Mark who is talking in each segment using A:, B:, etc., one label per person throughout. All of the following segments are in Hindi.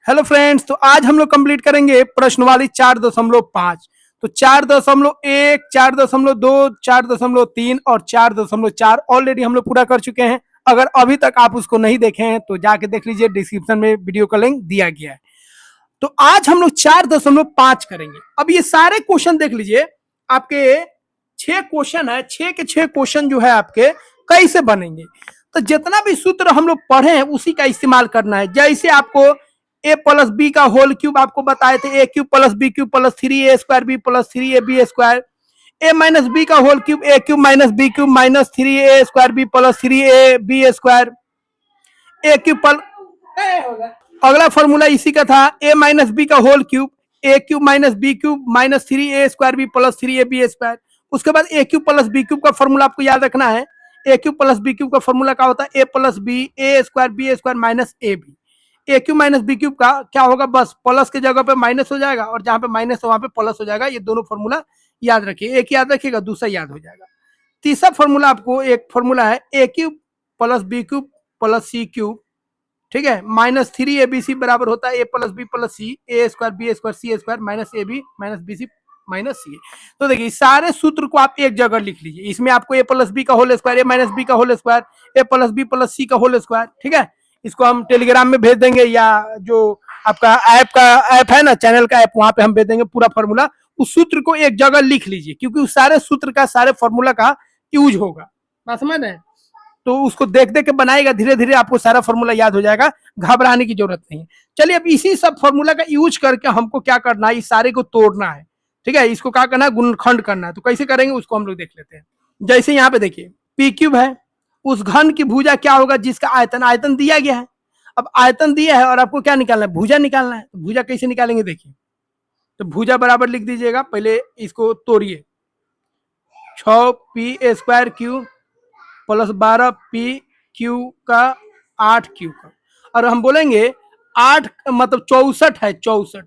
A: हेलो फ्रेंड्स, तो आज हम लोग कंप्लीट करेंगे प्रश्नवाली 4.5। तो 4.1, 4.2, 4.3 और 4.4 ऑलरेडी हम लोग पूरा कर चुके हैं। अगर अभी तक आप उसको नहीं देखे हैं तो जाके देख लीजिए, डिस्क्रिप्शन में वीडियो का लिंक दिया गया है। तो आज हम लोग 4.5 करेंगे। अब ये सारे क्वेश्चन देख लीजिए, आपके 6 क्वेश्चन है, 6 के 6 क्वेश्चन जो है आपके कैसे बनेंगे। तो जितना भी सूत्र हम लोग पढ़े हैं उसी का इस्तेमाल करना है। जैसे आपको ए प्लस बी का होल क्यूब आपको बताए थे, a cube plus B cube plus 3a² b plus 3ab²। A minus b का whole cube a cube minus b cube minus 3a² b plus 3ab²। A cube पल अगला फॉर्मूला इसी का था, ए माइनस बी का whole cube a cube minus b cube minus 3a² b plus 3ab²। उसके बाद a cube plus B cube का फॉर्मूला आपको याद रखना है। A cube plus B cube का फॉर्मूला क्या होता है, ए plus b a² b² minus A b. A cube minus b cube का क्या होगा, बस प्लस के जगह पे माइनस हो जाएगा और जहां पे माइनस है वहां पे प्लस हो जाएगा। ये दोनों फॉर्मूला याद रखिए, एक याद रखिएगा दूसरा याद हो जाएगा। तीसरा फॉर्मूला आपको एक फॉर्मूला है, a cube plus B cube plus C cube, ठीक है, माइनस 3abc बराबर होता है ए plus B plus c a² b² c² minus A B minus B C minus c. तो देखिए सारे सूत्र को आप एक जगह लिख लीजिए। इसमें आपको ए प्लस बी का होल स्क्वायर, ए माइनस बी का होल स्क्वायर, ए प्लस बी प्लस सी का होल स्क्वायर, ठीक है। इसको हम टेलीग्राम में भेज देंगे या जो आपका ऐप है ना, चैनल का ऐप, वहां पे हम भेज देंगे पूरा फॉर्मूला। उस सूत्र को एक जगह लिख लीजिए क्योंकि उस सारे सूत्र का सारे फॉर्मूला का यूज होगा। बात समझ रहे हैं? तो उसको देख देख के बनाएगा, धीरे धीरे आपको सारा फॉर्मूला याद हो जाएगा, घबराने की जरूरत नहीं है। चलिए अब इसी सब फॉर्मूला का यूज करके हमको क्या करना है, इस सारे को तोड़ना है, ठीक है। इसको क्या करना है, गुणनखंड करना है। तो कैसे करेंगे उसको हम लोग देख लेते हैं। जैसे यहाँ पे देखिए पी क्यूब है, उस घन की भुजा क्या होगा जिसका आयतन आयतन दिया गया है। अब आयतन दिया है और आपको क्या निकालना है, भुजा निकालना है। तो भुजा कैसे निकालेंगे देखिए, तो भुजा बराबर लिख दीजिएगा, पहले इसको तोड़िए। 6p² cube plus 12p Q का 8q का, और हम बोलेंगे 8 मतलब 64 है, 64,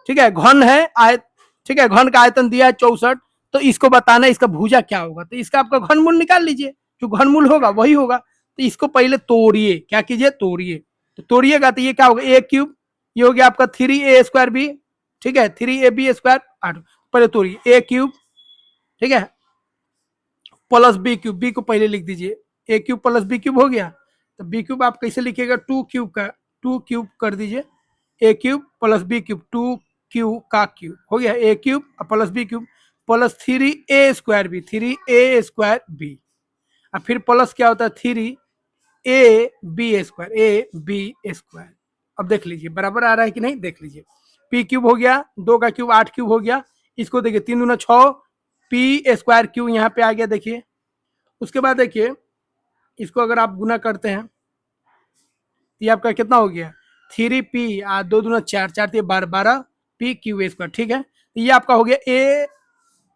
A: ठीक है। घन है आयत, ठीक है, घन का आयतन दिया है 64। तो इसको बताना है इसका भुजा क्या होगा। तो इसका आपका घनमूल निकाल लीजिए, जो घनमूल होगा वही होगा। तो इसको पहले तोड़िए, क्या कीजिए, तोड़िए। तो तोड़िएगा तो ये क्या होगा, ए क्यूब, ये हो गया आपका 3a² बी, ठीक है, 3ab²। पहले तोड़िए, ए क्यूब, ठीक है, प्लस बी क्यूब, बी को पहले लिख दीजिए, a cube plus B cube हो गया। तो बी क्यूब आप कैसे लिखिएगा, 2 क्यूब का 2 क्यूब कर दीजिए, a cube plus B cube 2 cube का क्यूब हो गया, a cube plus B cube plus 3a² b 3a² b. अब फिर प्लस क्या होता है, 3ab²। अब देख लीजिए बराबर आ रहा है कि नहीं, देख लीजिए। पी क्यूब हो गया, 2 का क्यूब 8 क्यूब हो गया। इसको देखिए 3 दूना 6, p² क्यूब यहाँ पे आ गया, देखिए। उसके बाद देखिए इसको अगर आप गुना करते हैं तो ये आपका कितना हो गया, 3p 2 दूना 4, 4 12, 12p², ठीक है। तो ये आपका हो गया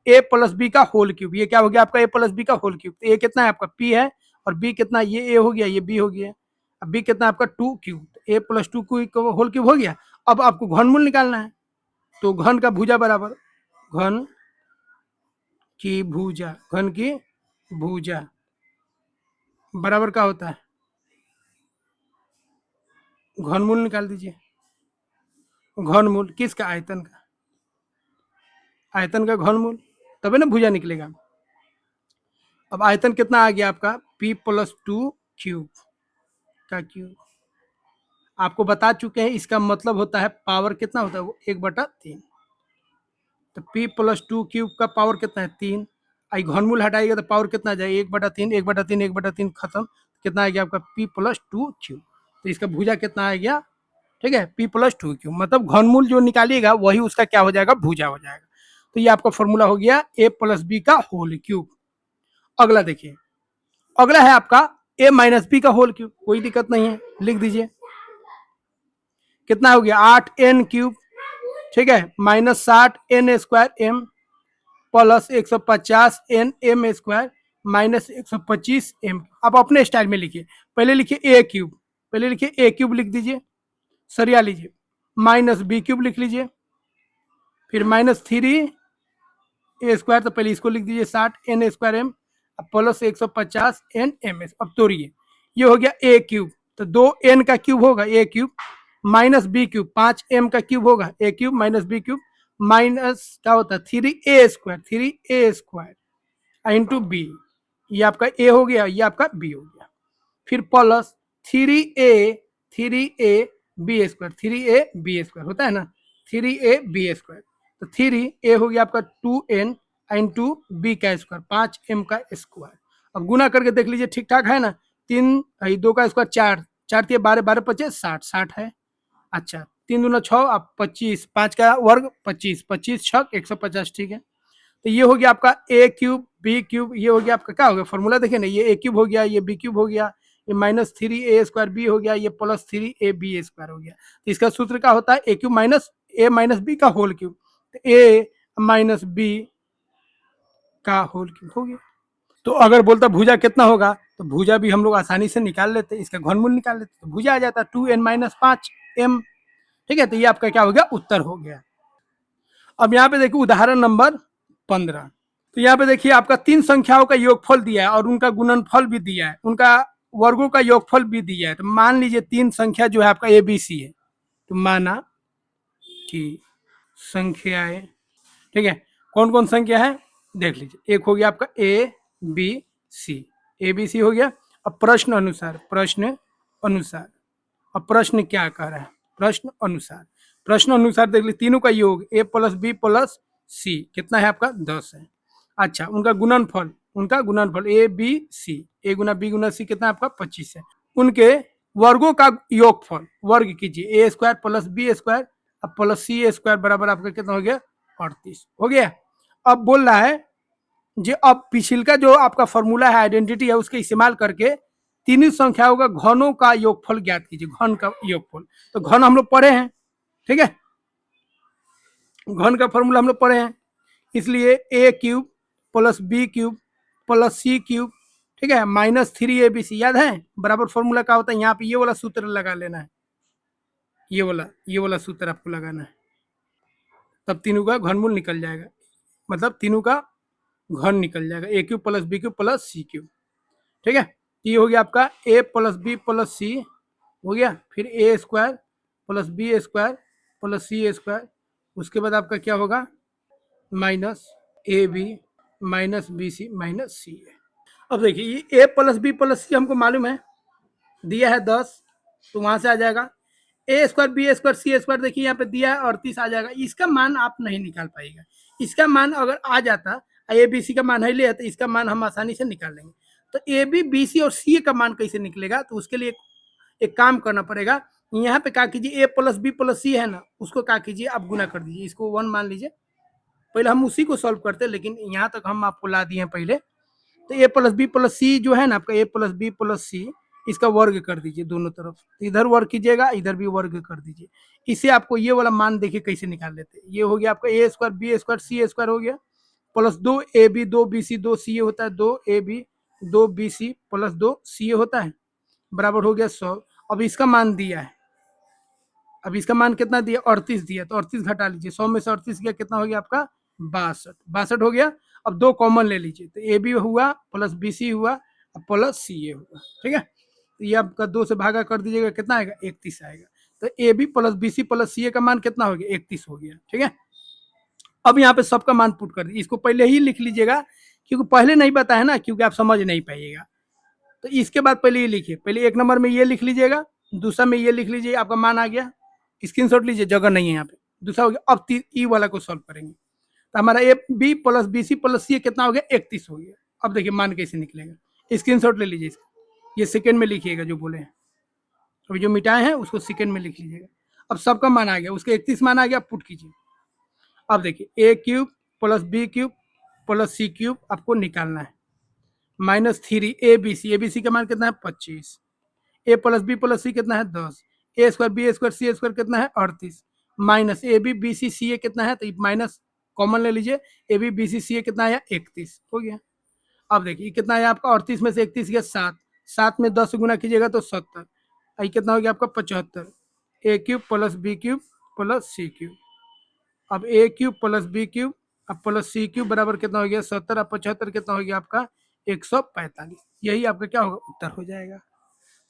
A: ए प्लस बी का होल क्यूब। ये क्या हो गया आपका, ए प्लस बी का होल क्यूब। तो ए कितना है आपका, p है, और b कितना, ये ए हो गया, ये b हो गया। अब b कितना आपका 2 क्यूब, ए प्लस 2 होल क्यूब हो गया। अब आपको घनमूल निकालना है। तो घन का भुजा बराबर घन की भुजा, घन की भुजा बराबर क्या होता है, घनमूल निकाल दीजिए। घनमूल किसका, आयतन का, आयतन का घनमूल, तभी ना भुजा निकलेगा। अब आयतन कितना आ गया आपका, p प्लस 2 क्यूब का क्यूब। आपको बता चुके हैं, इसका मतलब होता है पावर कितना होता है, वो 1/3। तो p प्लस 2 क्यूब का पावर कितना है, 3। आई घनमूल हटाएगा तो पावर कितना आ जाएगा, 1/3, 1/3, 1/3 खत्म। कितना आ गया आपका, p प्लस 2 क्यूब। तो इसका भुजा कितना आ गया, ठीक है, p प्लस 2 क्यूब। मतलब घनमूल जो निकालिएगा वही उसका क्या हो जाएगा, भुजा हो जाएगा। तो ये आपका फॉर्मूला हो गया a प्लस बी का होल क्यूब। अगला देखिए, अगला है आपका a माइनस बी का होल क्यूब। कोई दिक्कत नहीं है, लिख दीजिए। कितना हो गया, 8n क्यूब, ठीक है, minus 60n² m plus 150n m² minus 125 m। आप अपने स्टाइल में लिखिए। पहले लिखिए a क्यूब, पहले लिखिए a क्यूब लिख दीजिए, सरिया लीजिए, माइनस बी क्यूब लिख लीजिए, फिर माइनस 3a², तो पहले इसको लिख दीजिए 60n² m plus 150n m। अब तोड़िए, ये हो गया a क्यूब, तो 2n का क्यूब होगा, a cube minus b cube, 5m का क्यूब होगा a cube minus b cube minus क्या होता है 3a², 3a² इंटू बी, ये आपका ए हो गया, ये आपका बी हो गया। फिर प्लस 3a बी² होता है ना, 3a बी²। तो 3a हो गया आपका 2n इंटू बी का स्क्वायर, 5m का स्क्वायर। अब गुना करके देख लीजिए ठीक ठाक है ना, 2 का स्क्वायर 4, 4 3 12, 12 25 60, 60 है। अच्छा 3 दूना 6, अब 25, 5 का वर्ग 25, 25 छक 150, ठीक है। तो ये हो गया आपका ए क्यूब बी क्यूब, ये हो गया आपका क्या हो गया फॉर्मूला देखिए ना, ये ए क्यूब हो गया, ये बी क्यूब हो गया, ये -3a² बी हो गया, ये +3ab² हो गया। तो इसका सूत्र क्या होता है a cube minus A minus b का होल क्यूब, तो ए माइनस बी का होल क्यूब हो गया। तो अगर बोलता भुजा कितना होगा, तो भुजा भी हम लोग आसानी से निकाल लेते, इसका घनमूल निकाल लेते, तो भुजा आ जाता 2n-5m। ठीक है, तो ये आपका क्या हो गया उत्तर हो गया। अब यहाँ पे देखिए उदाहरण नंबर 15। तो यहाँ पे देखिए आपका 3 संख्याओं का योगफल दिया है और उनका गुणनफल भी दिया है, उनका वर्गों का योगफल भी दिया है। तो मान लीजिए 3 संख्या जो है आपका ए बी सी है, तो माना कि संख्याएं, ठीक है, कौन कौन संख्या है देख लीजिए। एक हो गया आपका A B C, A B C हो गया। अब प्रश्न अनुसार, प्रश्न अनुसार, अब प्रश्न क्या कह रहा है, प्रश्न अनुसार, प्रश्न अनुसार देख लीजिए तीनों का योग ए प्लस बी प्लस सी कितना है आपका 10 है। अच्छा उनका गुणनफल, उनका गुणनफल A B C, A Guna B गुना सी कितना आपका 25 है। उनके वर्गों का योगफल वर्ग कीजिए a² plus b² plus c² बराबर आपका कितना हो गया 38 हो गया। अब बोल रहा है जो अब पिछला जो आपका फॉर्मूला है आइडेंटिटी है उसके इस्तेमाल करके तीनों संख्याओं का घनों का योगफल ज्ञात कीजिए, घन का योगफल। तो घन हम लोग पढ़े हैं, ठीक है, घन का फॉर्मूला हम लोग पढ़े हैं, इसलिए a cube plus B cube plus C cube, ठीक है, -3abc याद है बराबर फॉर्मूला क्या होता है, यहाँ पे ये वाला सूत्र लगा लेना है, ये वाला सूत्र आपको लगाना है, तब तीनों का घनमूल निकल जाएगा, मतलब तीनों का घन निकल जाएगा, a cube plus B cube plus C cube, ठीक है। ये हो गया आपका a plus B plus c हो गया, फिर a² plus b² plus c², उसके बाद आपका क्या होगा minus A B minus B C minus c a. अब देखिए ये a plus B plus c हमको मालूम है, दिया है 10, तो वहां से आ जाएगा a² b² c² देखिए यहाँ पे दिया है 38 आ जाएगा। इसका मान आप नहीं निकाल पाएगा, इसका मान अगर आ जाता ए बी सी का मान है ले तो इसका मान हम आसानी से निकाल लेंगे। तो ए बी बी सी और सी का मान कैसे निकलेगा, तो उसके लिए एक काम करना पड़ेगा, यहाँ पे क्या कीजिए ए प्लस बी प्लस सी है ना, उसको क्या कीजिए आप गुना कर दीजिए, इसको 1 मान लीजिए, पहले हम उसी को सॉल्व करते हैं लेकिन यहाँ तक हम आपको ला दिए हैं पहले। तो ए प्लस बी प्लस सी जो है ना आपका ए प्लस बी प्लस सी, इसका वर्ग कर दीजिए दोनों तरफ, इधर वर्ग कीजिएगा इधर भी वर्ग कर दीजिए, इससे आपको ये वाला मान देखिए कैसे निकाल लेते हैं। ये हो गया आपका a² b² c² हो गया, प्लस 2ab 2bc 2ca होता है, 2ab 2bc प्लस 2ca होता है, बराबर हो गया 100। अब इसका मान दिया है, अब इसका मान कितना दिया 38 दिया, तो 38 घटा लीजिए, 100 में से 38 गया कितना हो गया आपका 62, 62 हो गया। अब 2 कॉमन ले लीजिए, तो ए बी हुआ प्लस बी सी हुआ प्लस सी ए हुआ, ठीक है। तो ये आपका 2 से भागा कर दीजिएगा कितना आएगा 31 आएगा। तो a b plus b c plus c a का मान कितना हो गया 31 हो गया, ठीक है। अब यहाँ पे सबका मान पुट कर दीजिए, इसको पहले ही लिख लीजिएगा क्योंकि पहले नहीं बताया ना, क्योंकि आप समझ नहीं पाइएगा। तो इसके बाद पहले ये लिखिए, पहले 1 नंबर में ये लिख लीजिएगा, दूसरा में ये लिख लीजिए, आपका मान आ गया, स्क्रीनशॉट लीजिए, जगह नहीं है यहाँ पे, दूसरा हो गया। अब ई वाला को सॉल्व करेंगे, तो हमारा a b plus b c plus c कितना हो गया 31 हो गया। अब देखिए मान कैसे निकलेगा, स्क्रीनशॉट ले लीजिए इसका, ये सेकंड में लिखिएगा जो बोले हैं, अभी जो मिटाए हैं उसको सेकंड में लिख लीजिएगा। अब सबका मान आ गया, उसका 31 मान आ गया, पुट कीजिए। अब देखिए a cube plus B cube plus C cube आपको निकालना है, -3 ए बी सी का मान कितना है 25, a plus B plus c कितना है 10, a² b² c² कितना है 38, minus A b b c c a कितना है, तो माइनस कॉमन ले लीजिए, ए b b c c a कितना आया 31 हो गया। अब देखिए कितना है आपका 38 में से 31 गया 7, 7 में 10 गुना कीजिएगा तो 70, ये कितना हो गया आपका 75, a cube plus B cube plus C cube. अब a cube plus B cube अब प्लस सी क्यूब बराबर कितना हो गया 70, अब 75 कितना हो गया आपका 145, यही आपका क्या होगा उत्तर हो जाएगा।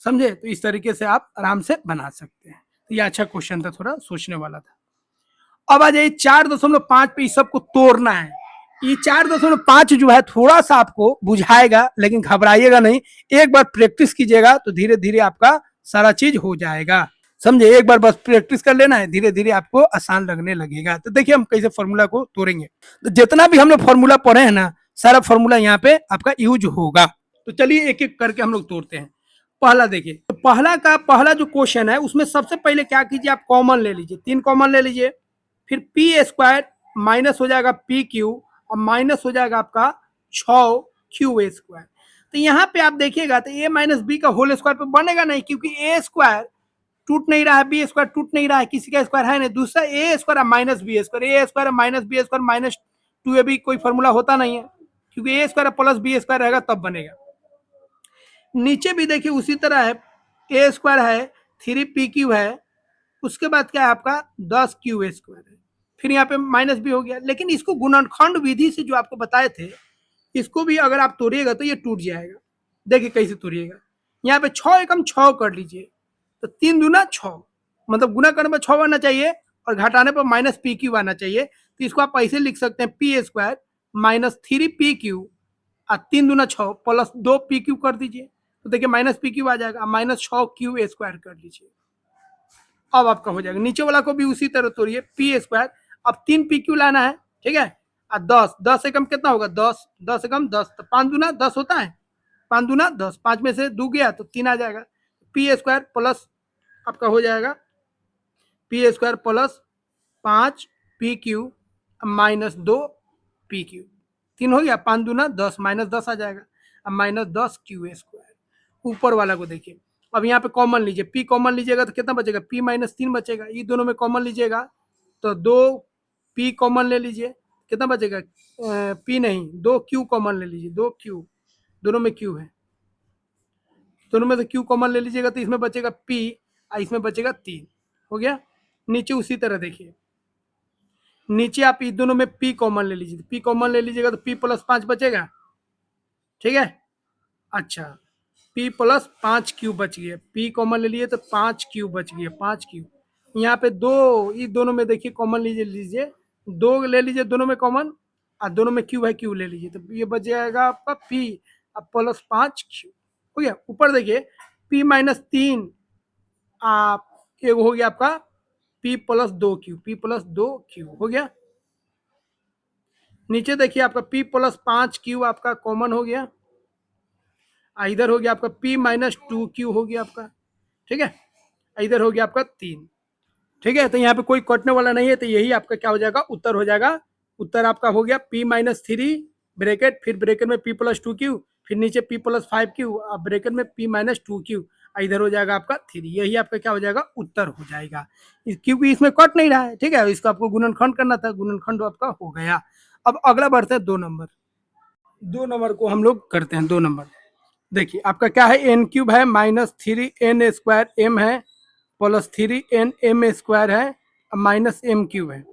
A: समझे, तो इस तरीके से आप आराम से बना सकते हैं। तो ये अच्छा क्वेश्चन था, थोड़ा सोचने वाला था। अब आ जाइए 4.5 पे इस सबको तोड़ना है। ये 4.5 जो है थोड़ा सा आपको बुझाएगा, लेकिन घबराइएगा नहीं, एक बार प्रैक्टिस कीजिएगा तो धीरे धीरे आपका सारा चीज हो जाएगा। समझे, एक बार बस प्रैक्टिस कर लेना है, धीरे धीरे आपको आसान लगने लगेगा। तो देखिए हम कैसे फॉर्मूला को तोड़ेंगे। तो जितना भी हम लोग फॉर्मूला पढ़े हैं ना, सारा फॉर्मूला यहाँ पे आपका यूज होगा। तो चलिए एक एक करके हम लोग तोड़ते हैं। पहला देखिए, तो पहला जो क्वेश्चन है उसमें सबसे पहले क्या कीजिए, आप कॉमन ले लीजिए, 3 कॉमन ले लीजिए। फिर पी स्क्वायर माइनस हो जाएगा पी क्यू और माइनस हो जाएगा आपका 6 क्यू ए स्क्वायर। तो यहाँ पे आप देखिएगा तो ए माइनस बी का होल स्क्वायर पे बनेगा नहीं, क्योंकि ए स्क्वायर टूट नहीं रहा है, बी स्क्वायर टूट नहीं रहा है, किसी का स्क्वायर है नहीं। दूसरा a square minus B square, a square minus B square minus 2ab कोई फॉर्मूला होता नहीं है, क्योंकि a square plus B square रहेगा तब बनेगा। नीचे भी देखिए उसी तरह है, ए स्क्वायर है, 3 पी क्यू है, उसके बाद क्या है आपका 10 क्यू ए स्क्वायर है, फिर यहाँ पे माइनस भी हो गया। लेकिन इसको गुणनखंड विधि से जो आपको बताए थे, इसको भी अगर आप तोड़िएगा तो ये टूट जाएगा। देखिए कैसे तोड़िएगा, यहाँ पे 6 एकम 6 कर लीजिए, तो 3 दूना 6, मतलब गुना करने पर 6 आना चाहिए और घटाने पर माइनस पी क्यू आना चाहिए। तो इसको आप ऐसे लिख सकते हैं, P square minus 3 P Q और 3 दूना 6 प्लस 2 पी क्यू कर दीजिए, तो देखिए माइनस पी क्यू आ जाएगा, माइनस 6 क्यू ए स्क्वायर कर लीजिए। अब आपका हो जाएगा। नीचे वाला को भी उसी तरह तोड़िए, पी स्क्वायर, अब 3 पी क्यू लाना है, ठीक है। और 10 एकम कितना होगा, 10 एकम 10, तो 5 दूना 10 होता है, 5 दूना 10, 5 में से 2 गया तो 3 आ जाएगा। पी स्क्वायर प्लस आपका हो जाएगा P square plus 5 P Q minus 2 P Q, 3 हो गया, 5 दूना 10, माइनस 10 आ जाएगा, अब माइनस 10 क्यू स्क्वायर। ऊपर वाला को देखिए, अब यहाँ पे कॉमन लीजिए, पी कॉमन लीजिएगा तो कितना बचेगा, पी माइनस 3 बचेगा। ये दोनों में कॉमन लीजिएगा तो 2 पी कॉमन ले लीजिए, कितना बचेगा, पी नहीं 2 क्यू कॉमन ले लीजिए, 2 क्यू, दोनों में क्यू है, दोनों में से क्यू कॉमन ले लीजिएगा तो इसमें बचेगा पी और इसमें बचेगा 3, हो गया। नीचे उसी तरह देखिए, नीचे आप इस दोनों में पी कॉमन ले लीजिए, पी कॉमन ले लीजिएगा तो पी प्लस 5 बचेगा, ठीक है। अच्छा, पी प्लस 5 क्यू बच गया, पी कॉमन ले लिए तो 5 क्यू बच गया, 5 क्यू। यहाँ पे 2, इस दोनों में देखिए कॉमन लीजिए 2 ले लीजिए, दोनों में कॉमन, और दोनों में क्यू है, क्यू ले लीजिए, तो ये बच जाएगा आपका पी अब प्लस 5 क्यू, हो गया। ऊपर देखिए पी माइनस 3 आप एक हो गया आपका P plus 2 Q, P plus 2 Q हो गया। नीचे देखिए आपका पी प्लस 5 क्यू आपका कॉमन हो गया, इधर हो गया आपका p माइनस 2 क्यू हो गया आपका, ठीक है। इधर हो गया आपका 3, ठीक है। तो यहाँ पे कोई कटने वाला नहीं है, तो यही आपका क्या हो जाएगा, उत्तर हो जाएगा। उत्तर आपका हो गया p माइनस 3 ब्रैकेट, फिर ब्रैकेट में p प्लस 2 क्यू, फिर नीचे p प्लस 5 क्यू, अब ब्रैकेट में p माइनस 2 क्यू, इधर हो जाएगा आपका 3। यही आपका क्या हो जाएगा, उत्तर हो जाएगा, क्योंकि इसमें कट नहीं रहा है, ठीक है। इसको आपको गुणनखंड करना था, गुणनखंड आपका हो गया। अब अगला बढ़ते हैं 2 नंबर। 2 नंबर को हम लोग करते हैं। 2 नंबर देखिए आपका क्या है, एन क्यूब है माइनस 3n स्क्वायर एम है प्लस 3n एम स्क्वायर है माइनस एम क्यूब है।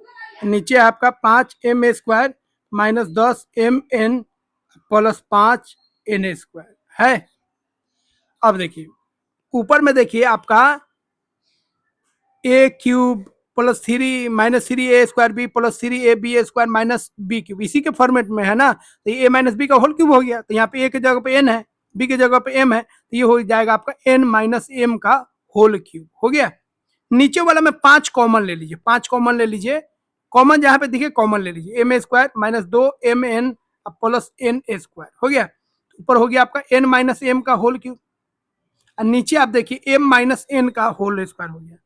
A: नीचे आपका 5m square minus 10mn plus 5n square है। अब देखिए ऊपर में देखिए आपका ए cube plus 3 minus 3a square b plus 3ab square minus b cube, इसी के फॉर्मेट में है ना। तो ये a माइनस बी का होल क्यूब हो गया, तो यहाँ पे a की जगह पे n है, b की जगह पे m है, तो ये हो जाएगा आपका n माइनस m का होल क्यूब, हो गया। नीचे वाला में 5 कॉमन ले लीजिए, 5 कॉमन ले लीजिए, कॉमन जहाँ पे दिखे कॉमन ले लीजिए, m square minus 2mn plus n square हो गया। ऊपर हो गया आपका n माइनस m का होल क्यूब, और नीचे आप देखिए m माइनस n का होल स्क्वायर हो गया,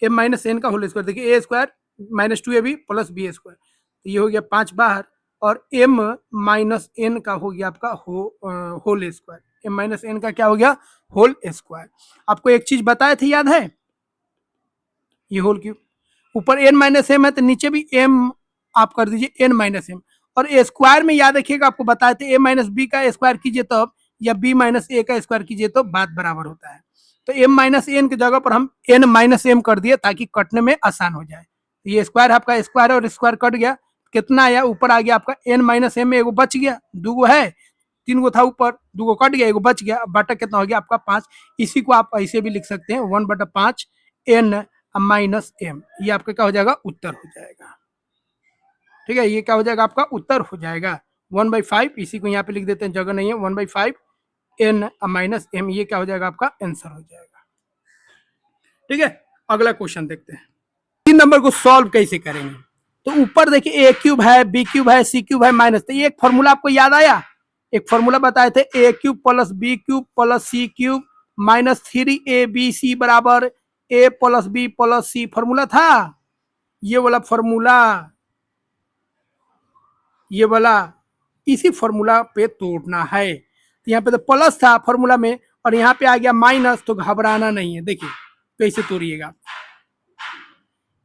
A: m माइनस n का होल स्क्वायर, देखिए a square minus 2ab plus B square, तो ये हो गया 5 बाहर, और m माइनस n का हो गया आपका whole square, m minus n का क्या हो गया, होल स्क्वायर। आपको एक चीज बताए थे, याद है, ये होल क्यूब, ऊपर n माइनस m है तो नीचे भी m आप कर दीजिए n माइनस m, और स्क्वायर में याद रखिएगा आपको बताए थे a माइनस बी का स्क्वायर कीजिए तब, या b माइनस a का स्क्वायर कीजिए तो बात बराबर होता है। तो m माइनस n की जगह पर हम n माइनस m कर दिए ताकि कटने में आसान हो जाए। तो ये स्क्वायर आपका स्क्वायर और स्क्वायर कट गया, कितना आया, ऊपर आ गया आपका n माइनस m में एगो बच गया, 2 गो है, 3 गो था ऊपर, 2 गो कट गया, एगो बच गया, बटा कितना हो गया आपका 5। इसी को आप ऐसे भी लिख सकते हैं 1/5 n माइनस एम, ये आपका क्या हो जाएगा, उत्तर हो जाएगा। ठीक है, ये क्या हो जाएगा, आपका उत्तर हो जाएगा 1/5, इसी को यहाँ पे लिख देते हैं, जगह नहीं है, 1/5 n माइनस एम, ये क्या हो जाएगा, आपका आंसर हो जाएगा। ठीक है, अगला क्वेश्चन देखते हैं, 3 नंबर को सॉल्व कैसे करेंगे। तो ऊपर देखिए ए क्यूब है, बी क्यूब है, सी क्यूब है, माइनस, तो ये एक फॉर्मूला आपको याद आया, एक फॉर्मूला बताए थे, a cube plus B cube plus C cube minus 3abc बराबर a plus B plus c, formula था ये वाला फॉर्मूला, ये वाला, इसी फॉर्मूला पे तोड़ना है। तो यहाँ पे तो प्लस था फॉर्मूला में और यहाँ पे आ गया माइनस, तो घबराना नहीं है। देखिए कैसे तोड़िएगा,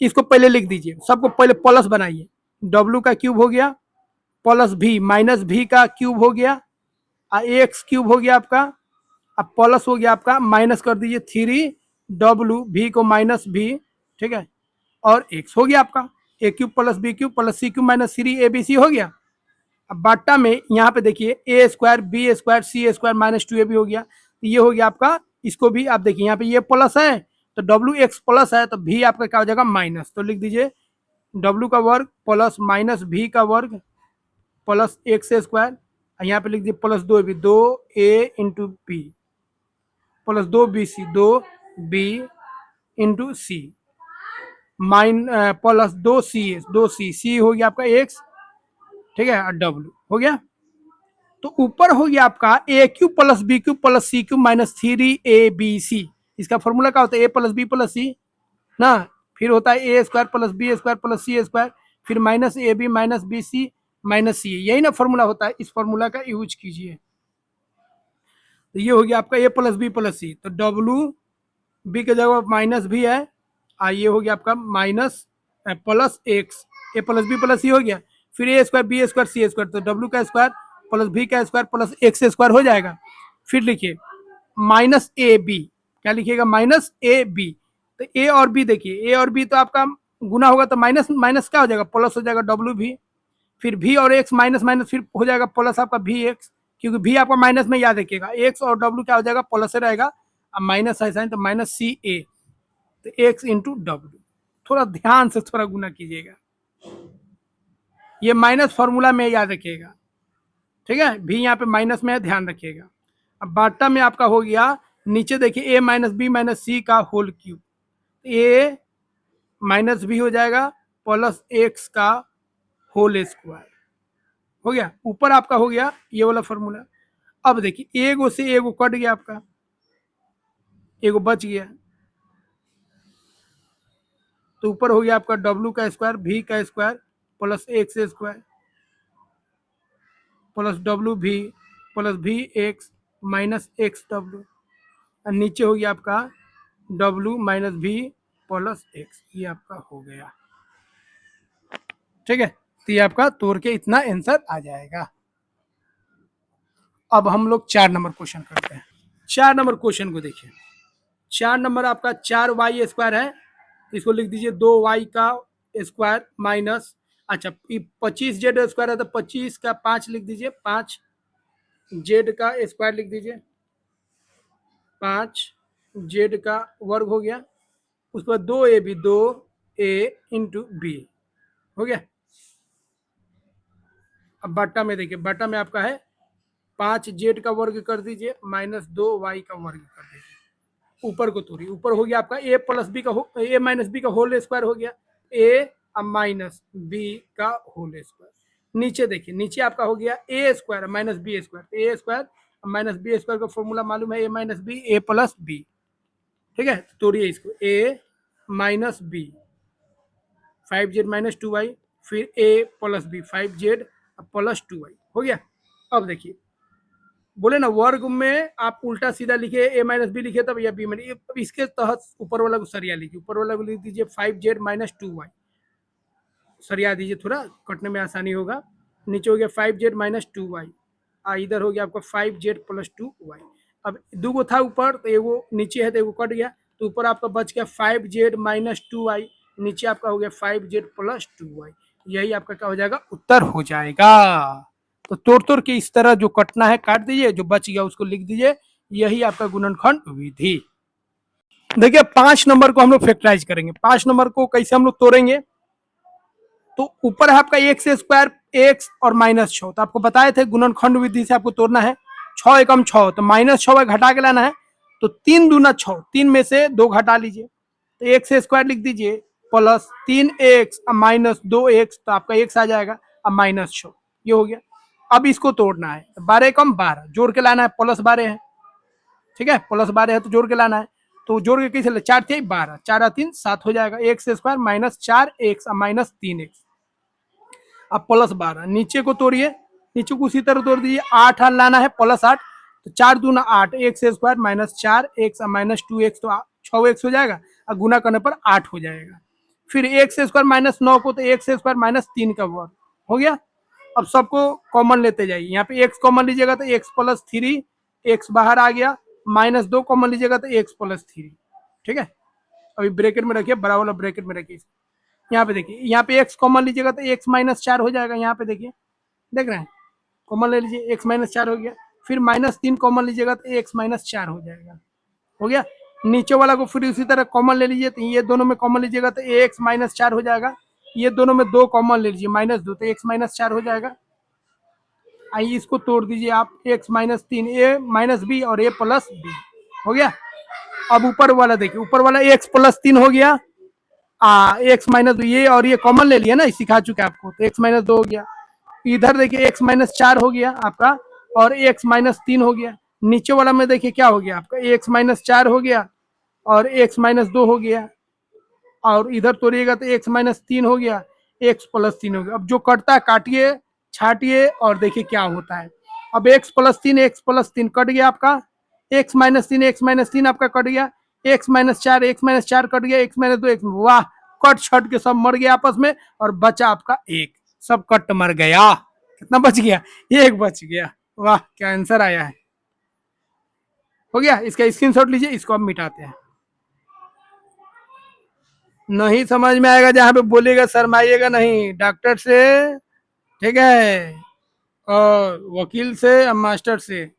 A: इसको पहले लिख दीजिए, सबको पहले प्लस बनाइए, डब्ल्यू का क्यूब हो गया प्लस भी माइनस भी का क्यूब हो गया, एक्स क्यूब हो गया आपका, अब प्लस हो गया आपका, माइनस कर दीजिए 3w, भी को माइनस भी, ठीक है, और एक्स हो गया आपका, ए cube plus B cube plus सी क्यूब माइनस 3abc हो गया। अब बाटा में यहाँ पे देखिए a square b square c square minus 2ab हो गया, तो ये हो गया आपका, इसको भी आप देखिए यहाँ पे ये प्लस है तो डब्ल्यू एक्स प्लस है, तो भी आपका क्या हो जाएगा माइनस, तो लिख दीजिए डब्ल्यू का वर्ग प्लस माइनस भी का वर्ग प्लस एक्स स्क्वायर, यहाँ पे लिख दीजिए plus 2ab, 2a into B plus 2bc, 2b into C plus 2c, C हो गया आपका एक्स, ठीक है, और डब्ल्यू हो गया। तो ऊपर हो गया आपका ए cube plus B cube plus सी क्यूब माइनस 3abc, इसका फॉर्मूला क्या होता है, ए प्लस बी प्लस सी ना, फिर होता है A square plus B square plus C square, फिर minus A B minus B C minus C, यही ना फॉर्मूला होता है, इस फॉर्मूला का यूज कीजिए। तो ये हो गया आपका ए प्लस बी प्लस सी, तो डब्ल्यू बी के जगह माइनस भी है, ये हो गया आपका माइनस प्लस एक्स, ए प्लस बी प्लस सी हो गया, फिर ए square b square c square, तो डब्ल्यू का स्क्वायर प्लस भी का स्क्वायर प्लस एक्स स्क्वायर हो जाएगा। फिर लिखिए माइनस ए बी, क्या लिखिएगा, माइनस ए बी, तो ए और बी देखिए, ए और बी तो आपका गुना होगा तो माइनस माइनस क्या हो जाएगा, प्लस हो जाएगा डब्ल्यू भी, फिर भी और एक्स माइनस माइनस फिर हो जाएगा प्लस आपका भी एक्स, क्योंकि भी आपका माइनस में याद रखिएगा, एक्स और डब्ल्यू क्या हो जाएगा प्लस से रहेगा, अब माइनस है साइन तो माइनस सी ए, तो एक्स इंटू डब्ल्यू, थोड़ा ध्यान से थोड़ा गुना कीजिएगा, ये माइनस फॉर्मूला में याद रखिएगा, ठीक है, भी यहाँ पे माइनस में है, ध्यान रखिएगा। अब बाटा में आपका हो गया, नीचे देखिए ए माइनस बी माइनस सी का होल क्यूब, ए माइनस बी हो जाएगा प्लस एक्स का होल स्क्वायर हो गया, ऊपर आपका हो गया ये वाला फॉर्मूला। अब देखिए एगो से एगो कट गया आपका, एगो बच गया, तो ऊपर हो गया आपका डब्ल्यू का स्क्वायर भी का square plus x square plus W भी एक्स माइनस एक्स डब्ल्यू, और नीचे हो गया आपका डब्ल्यू माइनस भी प्लस एक्स, ये आपका हो गया। ठीक है, तो ये आपका तोड़ के इतना आंसर आ जाएगा। अब हम लोग 4 नंबर क्वेश्चन करते हैं। 4 नंबर क्वेश्चन को देखिए, 4 नंबर आपका 4y स्क्वायर है, इसको लिख दीजिए 2y का स्क्वायर माइनस, अच्छा 25z स्क्वायर है तो 25 का 5 लिख दीजिए, 5z का स्क्वायर लिख दीजिए, 5z का वर्ग हो गया, उस पर 2ab 2a इंटू बी हो गया। अब बट्टा में देखिए, बट्टा में आपका है 5z का वर्ग कर दीजिए माइनस 2y का वर्ग कर दीजिए, ऊपर को तोड़िए, ऊपर हो गया आपका ए प्लस बी का ए माइनस बी का होल स्क्वायर हो गया, ए माइनस बी का होल स्क्वायर, नीचे देखिए, नीचे आपका हो गया ए square minus B square, a square minus B square का फॉर्मूला मालूम है, ए माइनस बी ए प्लस बी, ठीक है, तोड़िए इसको, ए minus B 5z minus 2y, फिर ए plus B 5z plus 2y हो गया। अब देखिए बोले ना वर्ग में आप उल्टा सीधा लिखे, ए माइनस बी लिखे तब या बी माइनस, अब इसके तहत ऊपर वाला को सरिया लिखिए, ऊपर वाला को लिख दीजिए 5z माइनस 2y, सरिया दीजिए, थोड़ा कटने में आसानी होगा, नीचे हो गया 5z माइनस 2y, इधर हो गया आपका 5z प्लस 2y। अब दो गो था ऊपर तो एगो नीचे है तो एगो कट गया, तो ऊपर आपका बच गया 5z माइनस 2y, नीचे आपका हो गया 5z प्लस 2y, यही आपका क्या हो जाएगा, उत्तर हो जाएगा। तो तोड़ तोड़ के इस तरह जो कटना है काट दीजिए, जो बच गया उसको लिख दीजिए, यही आपका गुणनखंड विधि। देखिए 5 नंबर को हम लोग फैक्टराइज करेंगे। 5 नंबर को कैसे हम लोग तोड़ेंगे, तो ऊपर है आपका एक्स स्क्वायर एक्स और -6, तो आपको बताए थे गुणनखंड विधि से आपको तोड़ना है। 6 एकम 6, तो -6 घटा के लाना है, तो 3 दूना 6, 3 में से 2 घटा लीजिए, तो एक्स स्क्वायर लिख दीजिए प्लस 3x माइनस 2x, तो आपका x आ जाएगा अब -6, ये हो गया। अब इसको तोड़ना है, 12 एकम 12 जोड़ के लाना है, प्लस 12 है, ठीक है, प्लस 12 है तो जोड़ के लाना है, तो जोड़ के कैसे 4 × 12, 4 × 3 7 हो जाएगा, x square minus 4x minus 3x। अब प्लस 12 नीचे को तोड़िए, नीचे को उसी तरह तोड़ दीजिए, 8 लाना है प्लस 8, तो 4 दूना 8 x square minus 4x minus 2x, तो 6x हो जाएगा, और गुना करने पर 8 हो जाएगा। फिर एक्स स्क्वायर माइनस 9 को, तो एक्स स्क्वायर माइनस 3 का वर्ग हो गया। अब सबको कॉमन लेते जाइए, यहाँ पे x कॉमन लीजिएगा तो x प्लस 3, x बाहर आ गया, -2 कॉमन लीजिएगा तो x प्लस 3, ठीक है। अभी ब्रैकेट में रखिए, बड़ा वाला ब्रैकेट में रखिए। यहाँ पे देखिए, यहाँ पे x कॉमन लीजिएगा तो x माइनस 4 हो जाएगा, यहाँ पे देखिए, देख रहे हैं, कॉमन ले लीजिए, x माइनस 4 हो गया। फिर -3 कॉमन लीजिएगा तो x माइनस 4 हो जाएगा, हो गया। नीचे वाला को फिर उसी तरह कॉमन ले लीजिए, तो ये दोनों में कॉमन लीजिएगा तो x माइनस 4 हो जाएगा, ये दोनों में 2 कॉमन ले लीजिए -2, तो x माइनस 4 हो जाएगा। आइए इसको तोड़ दीजिए आप, x minus 3 a minus b और a प्लस b हो गया। अब ऊपर वाला देखिए, ऊपर वाला x प्लस 3 हो गया, एक्स माइनस, ये और ये कॉमन ले लिया ना, सिखा चुके आपको, तो एक्स माइनस 2 हो गया। इधर देखिए एक्स माइनस 4 हो गया आपका, और एक्स माइनस 3 हो गया। नीचे वाला में देखिए क्या हो गया आपका, एक्स माइनस 4 हो गया और एक्स माइनस 2 हो गया, और इधर तोड़िएगा तो एक्स माइनस 3 हो गया, एक्स प्लस 3 हो गया। अब जो कटता है काटिए, छाटिए और देखिए क्या होता है। अब एक्स प्लस 3 कट गया आपका, एक्स माइनस 3 आपका कट गया, एक्स माइनस 4 कट गया, एक्स माइनस 2 एक्स, वाह, कट छट के सब मर गया आपस में, और बचा आपका एक, सब कट मर गया। कितना बच गया, एक बच गया, वाह क्या आंसर आया है, हो गया। इसका स्क्रीनशॉट लीजिए, इसको अब मिटाते हैं। नहीं समझ में आएगा जहां पे बोलिएगा शर्माइएगा नहीं, डॉक्टर से, ठीक है, और वकील से, मास्टर से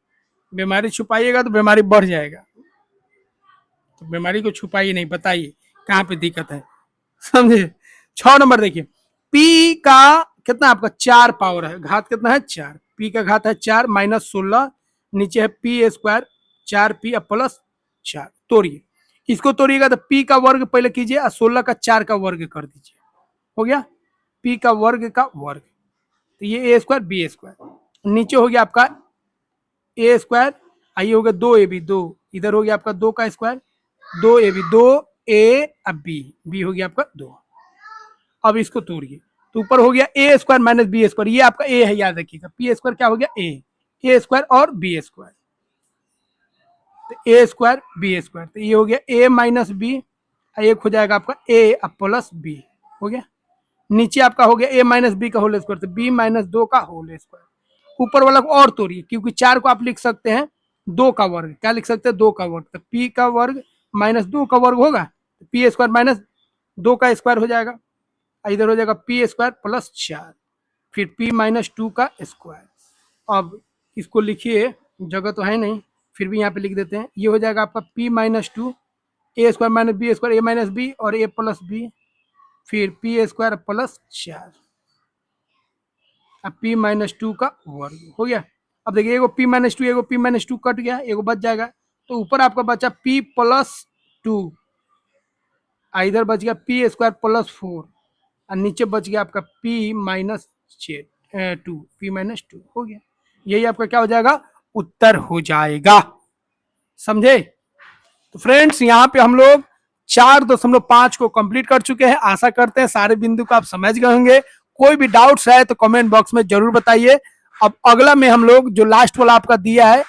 A: बीमारी छुपाइएगा तो बीमारी बढ़ जाएगा, तो बीमारी को छुपाइए नहीं, बताइए कहाँ पे दिक्कत है, समझे। 6 नंबर देखिए, P का कितना आपका 4 पावर है, घात कितना है 4, P का घात है 4 माइनस 16, नीचे है P स्क्वायर 4P प्लस 4, तोड़िए, इसको तोड़िएगा तो P का वर्ग पहले कीजिए और 16 का 4 का वर्ग कर दीजिए, हो गया P का वर्ग, तो ये a स्क्वायर बी स्क्वायर, नीचे हो गया आपका a स्क्वायर, आइए हो गया 2ab 2, इधर हो गया आपका 2 का स्क्वायर, 2ab 2a, अब b हो गया आपका 2। अब इसको तोड़िए, तो ऊपर हो गया a square minus B square, ये आपका a है, याद रखिएगा, p स्क्वायर क्या हो गया a स्क्वायर और b स्क्वायर, तो a स्क्वायर बी स्क्वायर, तो ये हो गया a माइनस बी, एक हो जाएगा आपका a अब प्लस b, हो गया। नीचे आपका हो गया a माइनस बी का होल स्क्वायर, तो b माइनस 2 का होल स्क्वायर। ऊपर वाला को और तोड़िए, क्योंकि 4 को आप लिख सकते हैं 2 का वर्ग, क्या लिख सकते हैं 2 का वर्ग, तो p का वर्ग माइनस 2 का वर्ग होगा, तो p स्क्वायर माइनस 2 का स्क्वायर हो जाएगा, इधर हो जाएगा p स्क्वायर प्लस 4, फिर p माइनस 2 का स्क्वायर। अब इसको लिखिए, जगह तो है नहीं, फिर भी यहाँ पे लिख देते हैं, ये हो जाएगा आपका p minus 2, a square minus B square, a minus B और a प्लस बी, फिर p स्क्वायर प्लस 4, अब p माइनस 2 का वर्ग हो गया। अब देखिए एगो p माइनस 2 एगो p माइनस 2 कट गया, एगो बच जाएगा, तो ऊपर आपका बचा p प्लस 2, इधर बच गया p स्क्वायर प्लस 4, और नीचे बच गया आपका p माइनस 2, p माइनस 2 हो गया। यही आपका क्या हो जाएगा, उत्तर हो जाएगा, समझे। तो फ्रेंड्स यहाँ पे हम लोग 4.5 को कंप्लीट कर चुके हैं, आशा करते हैं सारे बिंदु को आप समझ गए होंगे। कोई भी डाउट्स है तो कमेंट बॉक्स में जरूर बताइए। अब अगला में हम लोग जो लास्ट वाला आपका दिया है,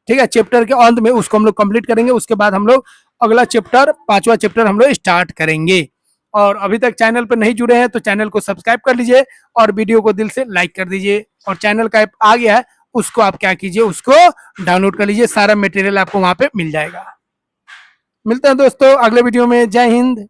A: ठीक है, चैप्टर के अंत में, उसको हम लोग कंप्लीट करेंगे, उसके बाद हम लोग अगला चैप्टर 5वां चैप्टर हम लोग स्टार्ट करेंगे। और अभी तक चैनल पर नहीं जुड़े हैं तो चैनल को सब्सक्राइब कर लीजिए और वीडियो को दिल से लाइक कर दीजिए, और चैनल का ऐप आ गया है उसको आप क्या कीजिए, उसको डाउनलोड कर लीजिए, सारा मटेरियल आपको वहां पे मिल जाएगा। मिलते हैं दोस्तों अगले वीडियो में, जय हिंद।